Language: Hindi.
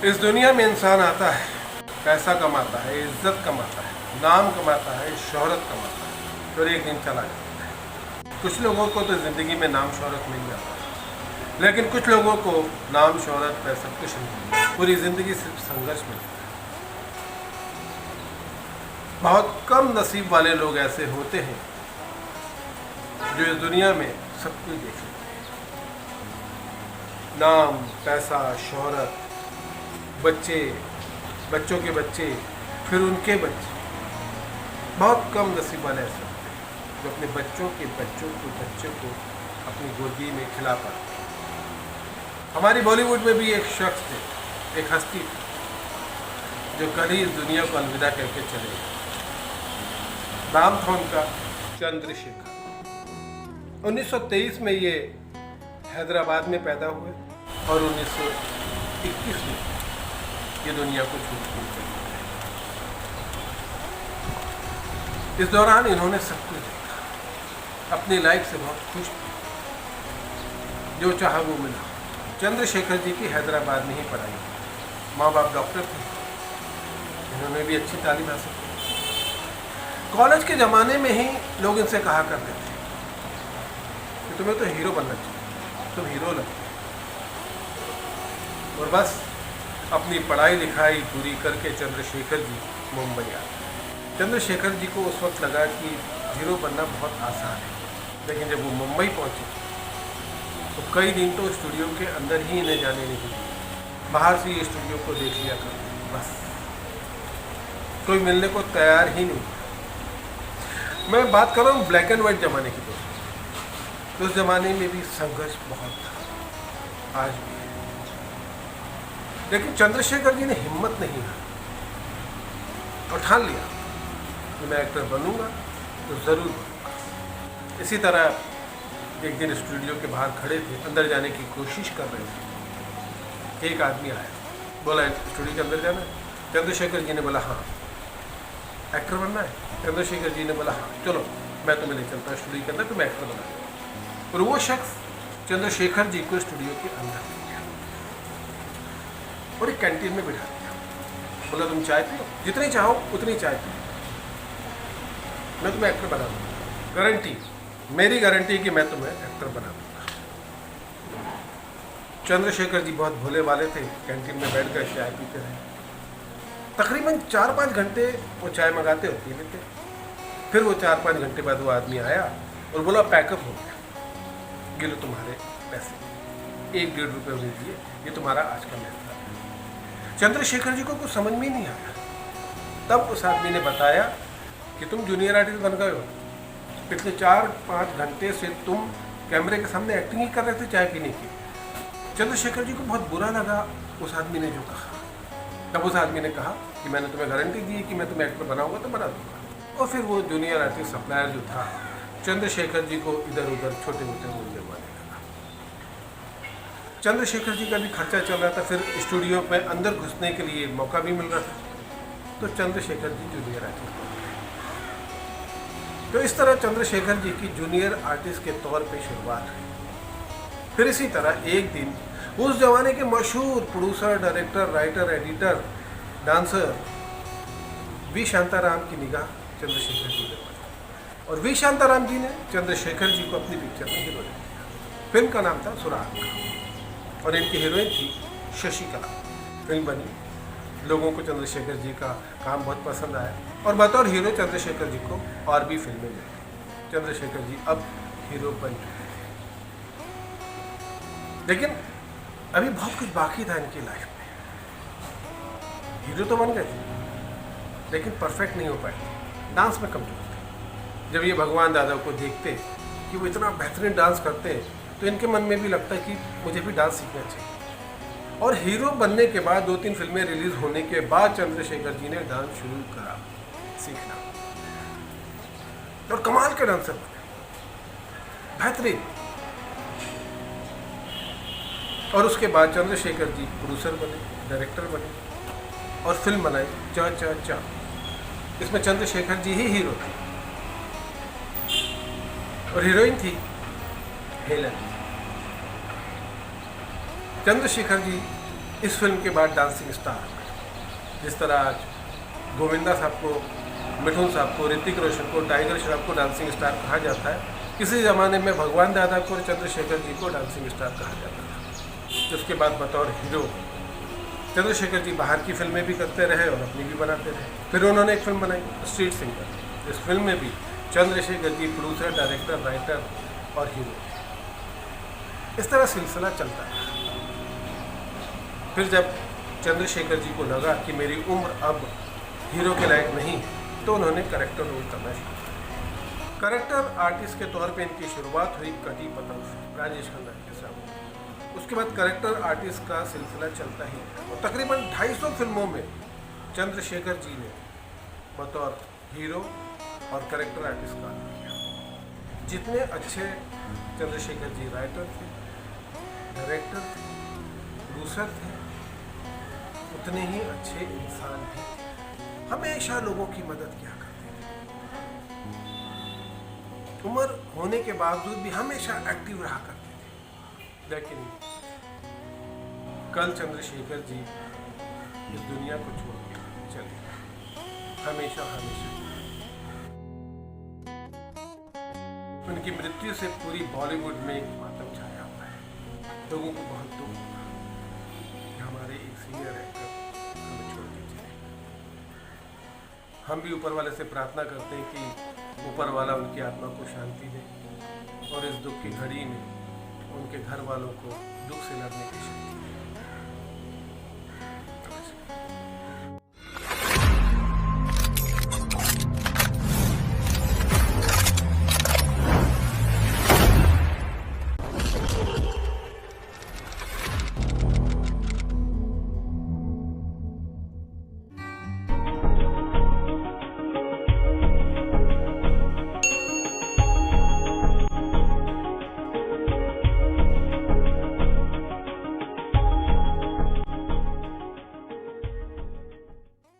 इस दुनिया में इंसान आता है, पैसा कमाता है, इज्जत कमाता है, नाम कमाता है, शोहरत कमाता है, और एक दिन चला जाता है। कुछ लोगों को तो ज़िंदगी में नाम शोहरत मिल जाता है, लेकिन कुछ लोगों को नाम शोहरत पैसा कुछ नहीं मिलता, पूरी ज़िंदगी सिर्फ संघर्ष मिलता है। बहुत कम नसीब वाले लोग ऐसे होते हैं जो इस दुनिया में सब कुछ देख लेते हैं, नाम, पैसा, शोहरत, बच्चे, बच्चों के बच्चे, फिर उनके बच्चे। बहुत कम नसीब वाले ऐसे होते हैं जो अपने बच्चों को अपनी गोदी में खिला पाते हैं। हमारी बॉलीवुड में भी एक शख्स थे, एक हस्ती थी जो कल ही इस दुनिया को अलविदा करके चले गए। नाम था उनका चंद्रशेखर। 1923 में ये हैदराबाद में पैदा हुए और 1921 में ये दुनिया को छूट गए। इस दौरान इन्होंने सब कुछ देखा, अपनी लाइफ से बहुत खुश थे, जो चाहा वो मिला। चंद्रशेखर जी की हैदराबाद में ही पढ़ाई, माँ बाप डॉक्टर थे, इन्होंने भी अच्छी तालीम हासिल की। कॉलेज के ज़माने में ही लोग इनसे कहा करते थे कि तुम्हें तो हीरो बनना चाहिए, तुम हीरो लगते। और बस अपनी पढ़ाई लिखाई पूरी करके चंद्रशेखर जी मुंबई आ गए। चंद्रशेखर जी को उस वक्त लगा कि हीरो बनना बहुत आसान है, लेकिन जब वो मुंबई पहुंचे तो कई दिन तो स्टूडियो के अंदर ही इन्हें जाने नहीं दिया। बाहर से ये स्टूडियो को देख लिया करते, बस कोई मिलने को तैयार ही नहीं। मैं बात कर रहा हूँ ब्लैक एंड वाइट ज़माने की दोस्तों। उस ज़माने में भी संघर्ष बहुत था, आज भी है, लेकिन चंद्रशेखर जी ने हिम्मत नहीं हारी और ठान लिया कि मैं एक्टर बनूंगा तो ज़रूर बनूंगा। इसी तरह एक दिन स्टूडियो के बाहर खड़े थे, अंदर जाने की कोशिश कर रहे थे। एक आदमी आया, बोला स्टूडियो के अंदर जाना है? चंद्रशेखर जी ने बोला हाँ। एक्टर बनना है? चंद्रशेखर जी ने बोला हाँ, चलो मैं तुम्हें ले चलता हूँ स्टूडियो के अंदर, तुम्हें एक्टर बना। और वो शख्स चंद्रशेखर जी को स्टूडियो के अंदर ले गया और एक कैंटीन में बिठा दिया। बोला तुम चाय पियो, जितनी चाहो उतनी चाय पियो, मैं तुम्हें एक्टर बना दूँगा, गारंटी, मेरी गारंटी कि मैं तुम्हें एक्टर बना दूँगा। चंद्रशेखर जी बहुत भोले वाले थे, कैंटीन में बैठ कर चाय पीते रहे। तकरीबन 4-5 घंटे वो चाय मंगाते और पी लेते। फिर वो 4-5 घंटे बाद वो आदमी आया और बोला पैकअप हो गया, ये लो तुम्हारे पैसे, 1-1.5 रुपये उन्हें दिए, ये तुम्हारा आज का मेहनत है। चंद्रशेखर जी को कुछ समझ में ही नहीं आया। तब उस आदमी ने बताया कि तुम जूनियर आर्टिस्ट बन गए हो, पिछले 4-5 घंटे से तुम कैमरे के सामने एक्टिंग ही कर रहे थे चाय पीने की। चंद्रशेखर जी को बहुत बुरा लगा उस आदमी ने जो कहा। तब उस आदमी ने कहा कि मैंने तुम्हें गारंटी दी कि मैं तुम्हें एक्टर बनाऊंगा तो बना दूंगा। और फिर वो जूनियर आर्टिस्ट सप्लायर जो था चंद्रशेखर जी को इधर उधर छोटे मोटे रोल दिलवाने लगा। चंद्रशेखर जी का भी खर्चा चल रहा था, फिर स्टूडियो में अंदर घुसने के लिए मौका भी मिल रहा था, तो चंद्रशेखर जी जूनियर आर्टिस्ट बन गए। तो इस तरह चंद्रशेखर जी की जूनियर आर्टिस्ट के तौर पर शुरुआत हुई। फिर इसी तरह एक दिन उस जमाने के मशहूर producer, director, writer, editor, dancer V Shantaram की निगाह चंद्रशेखर जी ने पड़ी और वी शांताराम जी ने चंद्रशेखर जी को अपनी पिक्चर में हीरो दिया। फिल्म का नाम था सुराग और इनकी हीरोइन थी शशिकला। फिल्म बनी, लोगों को चंद्रशेखर जी का काम बहुत पसंद आया और बतौर हीरो चंद्रशेखर जी को और भी फिल्में मिली। चंद्रशेखर जी अब हीरो बन चुके थे, लेकिन अभी बहुत कुछ बाकी था इनकी लाइफ में। हीरो तो बन गए थे, लेकिन परफेक्ट नहीं हो पाए, डांस में कमजोर थे। जब ये भगवान दादा को देखते कि वो इतना बेहतरीन डांस करते हैं तो इनके मन में भी लगता कि मुझे भी डांस सीखना चाहिए। और हीरो बनने के बाद 2-3 फिल्में रिलीज होने के बाद चंद्रशेखर जी ने डांस शुरू करा सीखना और कमाल के डांसर बने, बेहतरीन। और उसके बाद चंद्रशेखर जी प्रोड्यूसर बने, डायरेक्टर बने और फिल्म बनाई चा चा चा। इसमें चंद्रशेखर जी ही हीरो थे और हीरोइन थी हेलन। चंद्रशेखर जी इस फिल्म के बाद डांसिंग स्टार, जिस तरह आज गोविंदा साहब को, मिठुन साहब को, ऋतिक रोशन को, टाइगर श्रॉफ को डांसिंग स्टार कहा जाता है, किसी ज़माने में भगवान दादा को और चंद्रशेखर जी को डांसिंग स्टार कहा जाता था। उसके बाद बतौर हीरो चंद्रशेखर जी बाहर की फिल्में भी करते रहे और अपनी भी बनाते रहे। फिर उन्होंने एक फिल्म बनाई स्ट्रीट सिंगर। इस फिल्म में भी Chandrashekhar ji producer, director, writer और हीरो थे। इस तरह सिलसिला चलता रहा। फिर जब चंद्रशेखर जी को लगा कि मेरी उम्र अब हीरो के लायक नहीं, तो उन्होंने करेक्टर रोल करना शुरू किया। करेक्टर आर्टिस्ट के तौर पे इनकी शुरुआत हुई कटी पतंग से, राजेश खन्ना के साथ। उसके बाद करेक्टर आर्टिस्ट का सिलसिला चलता ही और तकरीबन 250 फिल्मों में चंद्रशेखर जी ने बतौर हीरो और करेक्टर आर्टिस्ट काम किया। जितने अच्छे चंद्रशेखर जी राइटर थे, डायरेक्टर थे, प्रोड्यूसर थे, उतने ही अच्छे इंसान भी थे। हमेशा लोगों की मदद किया करते थे। उम्र होने के बावजूद भी हमेशा एक्टिव रहा करते थे। लेकिन कल चंद्रशेखर जी इस दुनिया को छोड़ के चले गए, हमेशा हमेशा। उनकी मृत्यु से पूरी बॉलीवुड में एक मातम छाया हुआ है। लोगों को बहुत दुख हुआ कि हमारे एक सीनियर एक्टर हमें छोड़ के चले। हम भी ऊपर वाले से प्रार्थना करते हैं कि ऊपर वाला उनकी आत्मा को शांति दे और इस दुख की घड़ी में उनके घर वालों को दुख से लड़ने की शक्ति दे।